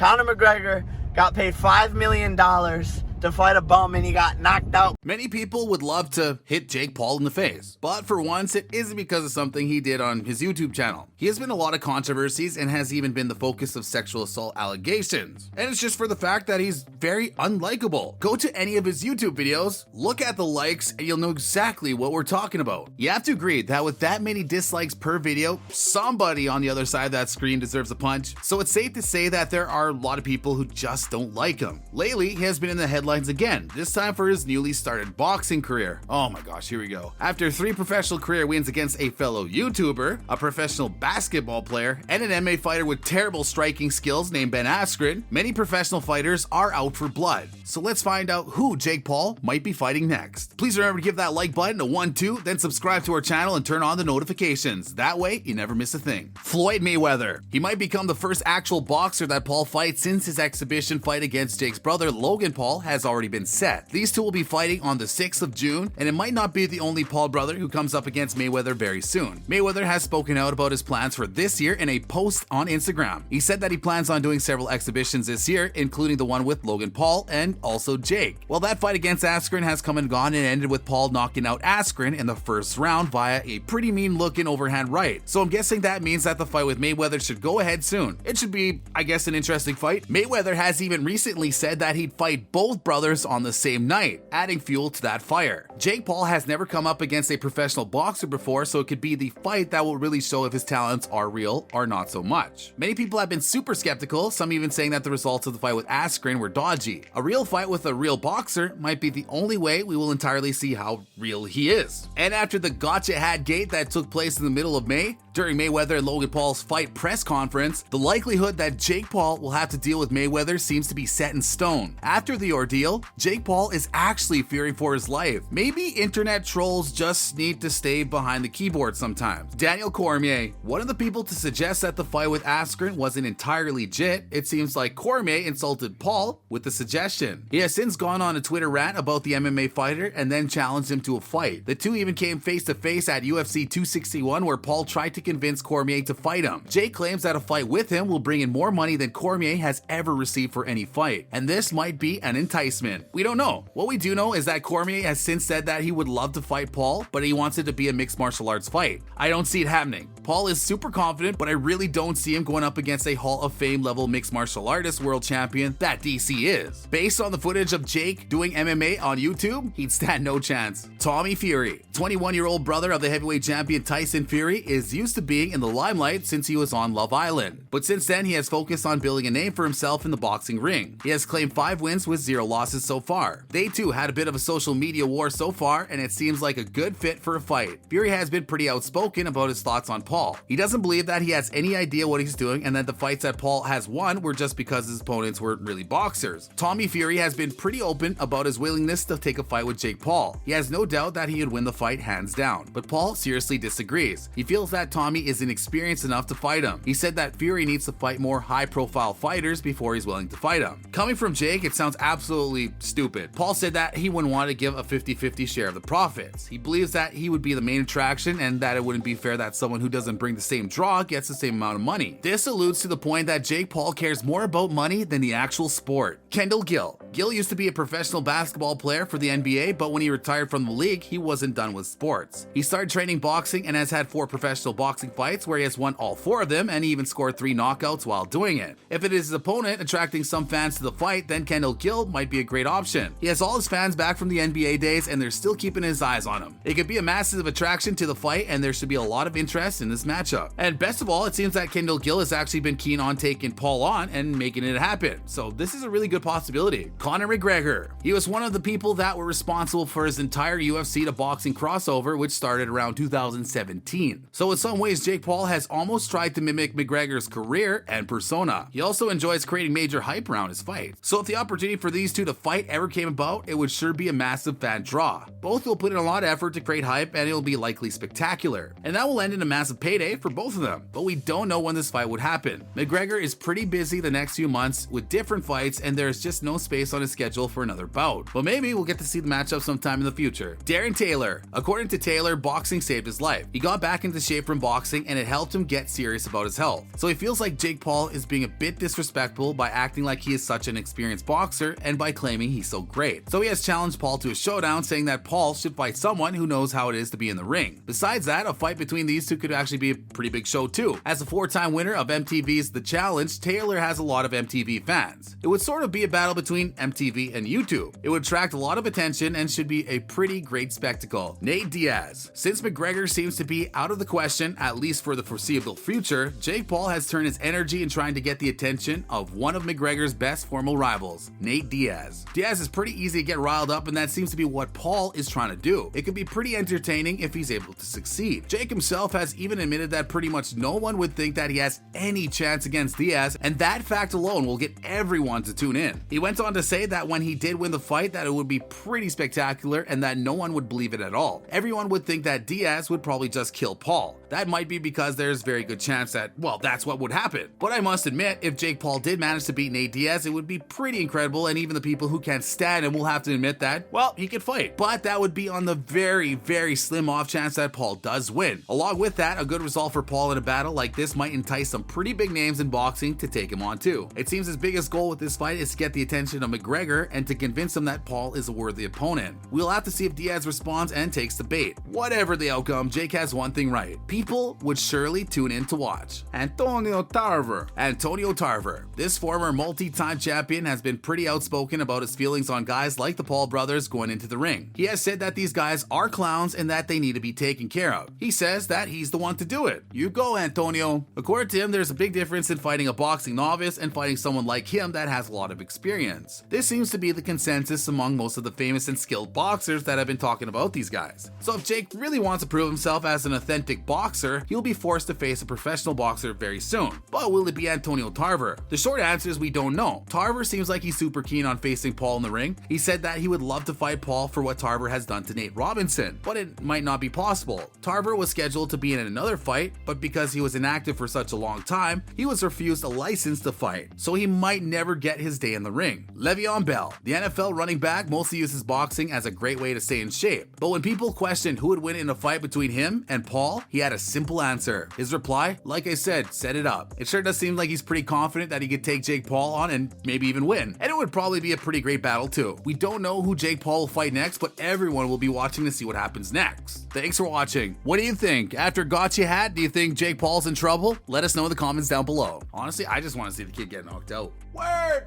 Conor McGregor got paid $5 million to fight a bum and he got knocked out. Many people would love to hit Jake Paul in the face, but for once it isn't because of something he did on his YouTube channel. He has been a lot of controversies and has even been the focus of sexual assault allegations. And it's just for the fact that he's very unlikable. Go to any of his YouTube videos, look at the likes, and you'll know exactly what we're talking about. You have to agree that with that many dislikes per video, somebody on the other side of that screen deserves a punch. So it's safe to say that there are a lot of people who just don't like him. Lately, he has been in the headlines again, this time for his newly started boxing career. Oh my gosh, here we go. After 3 professional career wins against a fellow YouTuber, a professional basketball player, and an MMA fighter with terrible striking skills named Ben Askren, many professional fighters are out for blood. So let's find out who Jake Paul might be fighting next. Please remember to give that like button a 1-2, then subscribe to our channel and turn on the notifications. That way, you never miss a thing. Floyd Mayweather. He might become the first actual boxer that Paul fights since his exhibition fight against Jake's brother Logan Paul has already been set. These two will be fighting on the 6th of June, and it might not be the only Paul brother who comes up against Mayweather very soon. Mayweather has spoken out about his plans for this year in a post on Instagram. He said that he plans on doing several exhibitions this year, including the one with Logan Paul and also Jake. Well, that fight against Askren has come and gone and ended with Paul knocking out Askren in the first round via a pretty mean looking overhand right. So I'm guessing that means that the fight with Mayweather should go ahead soon. It should be, I guess, an interesting fight. Mayweather has even recently said that he'd fight both brothers on the same night, adding fuel to that fire. Jake Paul has never come up against a professional boxer before, so it could be the fight that will really show if his talents are real or not so much. Many people have been super skeptical, some even saying that the results of the fight with Askren were dodgy. A real fight with a real boxer might be the only way we will entirely see how real he is. And after the gotcha hat gate that took place in the middle of May, during Mayweather and Logan Paul's fight press conference, the likelihood that Jake Paul will have to deal with Mayweather seems to be set in stone. After the ordeal, Jake Paul is actually fearing for his life. Maybe internet trolls just need to stay behind the keyboard sometimes. Daniel Cormier, one of the people to suggest that the fight with Askren wasn't entirely legit, it seems like Cormier insulted Paul with the suggestion. He has since gone on a Twitter rant about the MMA fighter and then challenged him to a fight. The two even came face to face at UFC 261 where Paul tried to convince Cormier to fight him. Jake claims that a fight with him will bring in more money than Cormier has ever received for any fight, and this might be an enticement. We don't know. What we do know is that Cormier has since said that he would love to fight Paul, but he wants it to be a mixed martial arts fight. I don't see it happening. Paul is super confident, but I really don't see him going up against a Hall of Fame level mixed martial artist world champion that DC is. Based on the footage of Jake doing MMA on YouTube, he'd stand no chance. Tommy Fury, 21-year-old brother of the heavyweight champion Tyson Fury, is used to being in the limelight since he was on Love Island. But since then, he has focused on building a name for himself in the boxing ring. He has claimed 5 wins with 0 losses so far. They too had a bit of a social media war so far, and it seems like a good fit for a fight. Fury has been pretty outspoken about his thoughts on Paul. He doesn't believe that he has any idea what he's doing and that the fights that Paul has won were just because his opponents were really boxers. Tommy Fury has been pretty open about his willingness to take a fight with Jake Paul. He has no doubt that he would win the fight hands down, but Paul seriously disagrees. He feels that Tommy isn't experienced enough to fight him. He said that Fury needs to fight more high-profile fighters before he's willing to fight him. Coming from Jake, it sounds absolutely stupid. Paul said that he wouldn't want to give a 50-50 share of the profits. He believes that he would be the main attraction and that it wouldn't be fair that someone who doesn't bring the same draw gets the same amount of money. This alludes to the point that Jake Paul cares more about money than the actual sport. Kendall Gill. Gill used to be a professional basketball player for the NBA, but when he retired from the league, he wasn't done with sports. He started training boxing and has had 4 professional boxing fights where he has won all 4 of them, and he even scored 3 knockouts while doing it. If it is his opponent attracting some fans to the fight, then Kendall Gill might be a great option. He has all his fans back from the NBA days and they're still keeping his eyes on him. It could be a massive attraction to the fight and there should be a lot of interest in this matchup. And best of all, it seems that Kendall Gill has actually been keen on taking Paul on and making it happen. So this is a really good possibility. Conor McGregor. He was one of the people that were responsible for his entire UFC to boxing crossover, which started around 2017. So in some ways, Jake Paul has almost tried to mimic McGregor's career and persona. He also enjoys creating major hype around his fight. So if the opportunity for these two to fight ever came about, it would sure be a massive fan draw. Both will put in a lot of effort to create hype and it'll be likely spectacular. And that will end in a massive payday for both of them. But we don't know when this fight would happen. McGregor is pretty busy the next few months with different fights and there's just no space on his schedule for another bout. But maybe we'll get to see the matchup sometime in the future. Darren Taylor. According to Taylor, boxing saved his life. He got back into shape from boxing and it helped him get serious about his health. So he feels like Jake Paul is being a bit disrespectful by acting like he is such an experienced boxer and by claiming he's so great. So he has challenged Paul to a showdown, saying that Paul should fight someone who knows how it is to be in the ring. Besides that, a fight between these two could actually be a pretty big show too. As a 4-time winner of MTV's The Challenge, Taylor has a lot of MTV fans. It would sort of be a battle between MTV and YouTube. It would attract a lot of attention and should be a pretty great spectacle. Nate Diaz. Since McGregor seems to be out of the question, at least for the foreseeable future, Jake Paul has turned his energy in trying to get the attention of one of McGregor's best former rivals, Nate Diaz. Diaz is pretty easy to get riled up, and that seems to be what Paul is trying to do. It could be pretty entertaining if he's able to succeed. Jake himself has even admitted that pretty much no one would think that he has any chance against Diaz, and that fact alone will get everyone to tune in. He went on to say that when he did win the fight, that it would be pretty spectacular and that no one would believe it at all. Everyone would think that Diaz would probably just kill Paul. That might be because there's a very good chance that, well, that's what would happen. But I must admit, if Jake Paul did manage to beat Nate Diaz, it would be pretty incredible, and even the people who can't stand him will have to admit that, well, he could fight. But that would be on the very, very slim off chance that Paul does win. Along with that, a good result for Paul in a battle like this might entice some pretty big names in boxing to take him on too. It seems his biggest goal with this fight is to get the attention of McGregor and to convince him that Paul is a worthy opponent. We'll have to see if Diaz responds and takes the bait. Whatever the outcome, Jake has one thing right. People would surely tune in to watch. Antonio Tarver. This former multi-time champion has been pretty outspoken about his feelings on guys like the Paul brothers going into the ring. He has said that these guys are clowns and that they need to be taken care of. He says that he's the one to do it. You go, Antonio. According to him, there's a big difference in fighting a boxing novice and fighting someone like him that has a lot of experience. This seems to be the consensus among most of the famous and skilled boxers that have been talking about these guys. So if Jake really wants to prove himself as an authentic boxer, he'll be forced to face a professional boxer very soon. But will it be Antonio Tarver? The short answer is we don't know. Tarver seems like he's super keen on facing Paul in the ring. He said that he would love to fight Paul for what Tarver has done to Nate Robinson, but it might not be possible. Tarver was scheduled to be in another fight, but because he was inactive for such a long time, he was refused a license to fight, so he might never get his day in the ring. Le'Veon Bell. The NFL running back mostly uses boxing as a great way to stay in shape, but when people questioned who would win in a fight between him and Paul, he had a simple answer. His reply, like I said, set it up. It sure does seem like he's pretty confident that he could take Jake Paul on and maybe even win, and it would probably be a pretty great battle too. We don't know who Jake Paul will fight next, but everyone will be watching to see what happens next. Thanks for watching. What do you think? After Gotcha Hat, do you think Jake Paul's in trouble? Let us know in the comments down below. Honestly, I just want to see the kid get knocked out. Word!